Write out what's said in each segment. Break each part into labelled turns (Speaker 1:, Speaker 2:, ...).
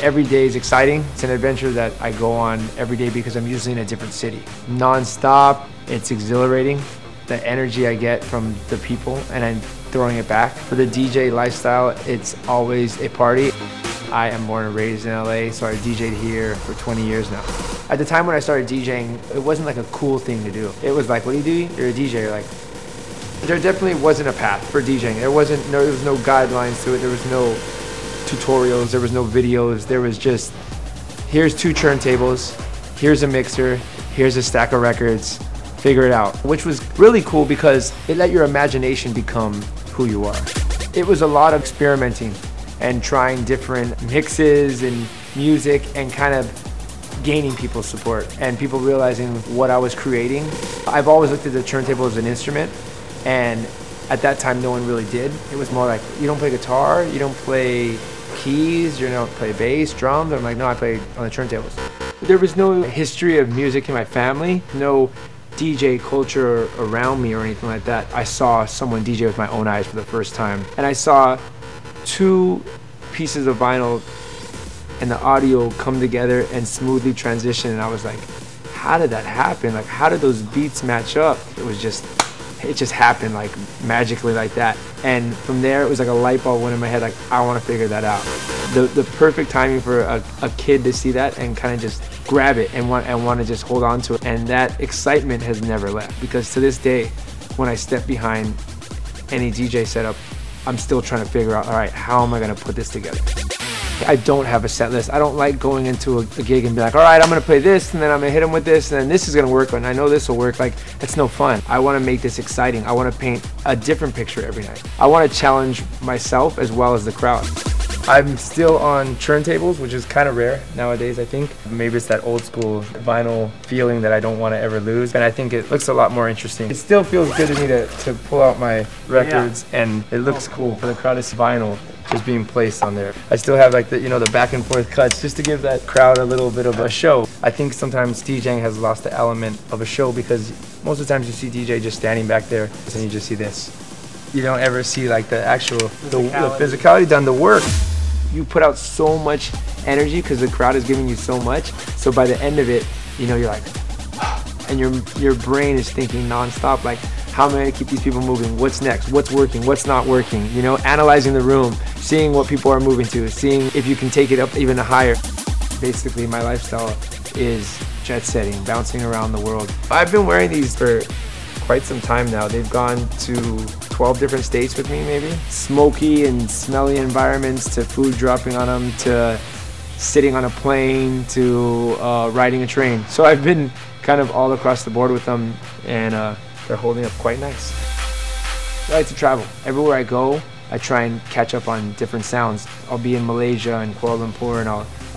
Speaker 1: Every day is exciting. It's an adventure that I go on every day because I'm usually in a different city. Non-stop, it's exhilarating. The energy I get from the people and I'm throwing it back. For the DJ lifestyle, it's always a party. I am born and raised in LA, so I DJ'd here for 20 years now. At the time when I started DJing, it wasn't like a cool thing to do. It was like, what do you do? You're a DJ. You're like, there definitely wasn't a path for DJing. There was no guidelines to it. There was no tutorials. There was no videos. There was just, here's 2 turntables, here's a mixer, here's a stack of records, figure it out. Which was really cool because it let your imagination become who you are. It was a lot of experimenting and trying different mixes and music and kind of gaining people's support and people realizing what I was creating. I've always looked at the turntable as an instrument, and at that time no one really did. It was more like, you don't play guitar, you don't play keys, you don't play bass, drums. I'm like, no, I play on the turntables. There was no history of music in my family, no DJ culture around me or anything like that. I saw someone DJ with my own eyes for the first time, and I saw 2 pieces of vinyl and the audio come together and smoothly transition, and I was like, how did that happen? Like, how did those beats match up? It just happened like magically like that. And from there it was like a light bulb went in my head, like, I want to figure that out. The perfect timing for a kid to see that and kind of just grab it and want to just hold on to it. And that excitement has never left, because to this day when I step behind any DJ setup, I'm still trying to figure out, all right, how am I going to put this together? I don't have a set list. I don't like going into a gig and be like, all right, I'm going to play this, and then I'm going to hit them with this, and then this is going to work, and I know this will work. Like, it's no fun. I want to make this exciting. I want to paint a different picture every night. I want to challenge myself as well as the crowd. I'm still on turntables, which is kind of rare nowadays, I think. Maybe it's that old school vinyl feeling that I don't want to ever lose, and I think it looks a lot more interesting. It still feels good to me to pull out my records, and it looks cool for the crowd to see vinyl just being placed on there. I still have like the, the back and forth cuts just to give that crowd a little bit of a show. I think sometimes DJing has lost the element of a show, because most of the times you see DJ just standing back there and you just see this. You don't ever see like the actual the physicality done, the work. You put out so much energy because the crowd is giving you so much. So by the end of it, you're like, and your brain is thinking nonstop, like, how am I gonna keep these people moving? What's next? What's working? What's not working? Analyzing the room, seeing what people are moving to, seeing if you can take it up even higher. Basically, my lifestyle is jet setting, bouncing around the world. I've been wearing these for quite some time now. They've gone to 12 different states with me, maybe. Smoky and smelly environments, to food dropping on them, to sitting on a plane, to riding a train. So I've been kind of all across the board with them, and they're holding up quite nice. I like to travel. Everywhere I go, I try and catch up on different sounds. I'll be in Malaysia and Kuala Lumpur, and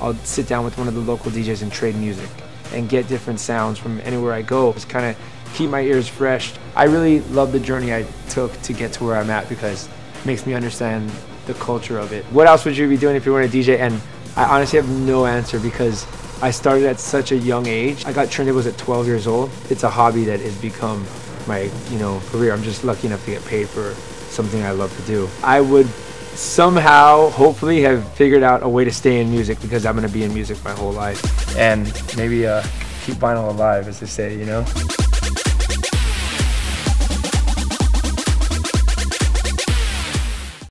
Speaker 1: I'll sit down with one of the local DJs and trade music and get different sounds from anywhere I go. Just kind of keep my ears fresh. I really love the journey I took to get to where I'm at, because it makes me understand the culture of it. What else would you be doing if you weren't a DJ? And I honestly have no answer, because I started at such a young age. I got turntables at 12 years old. It's a hobby that has become my career. I'm just lucky enough to get paid for something I love to do. I would somehow, hopefully, have figured out a way to stay in music, because I'm going to be in music my whole life. And maybe keep vinyl alive, as they say,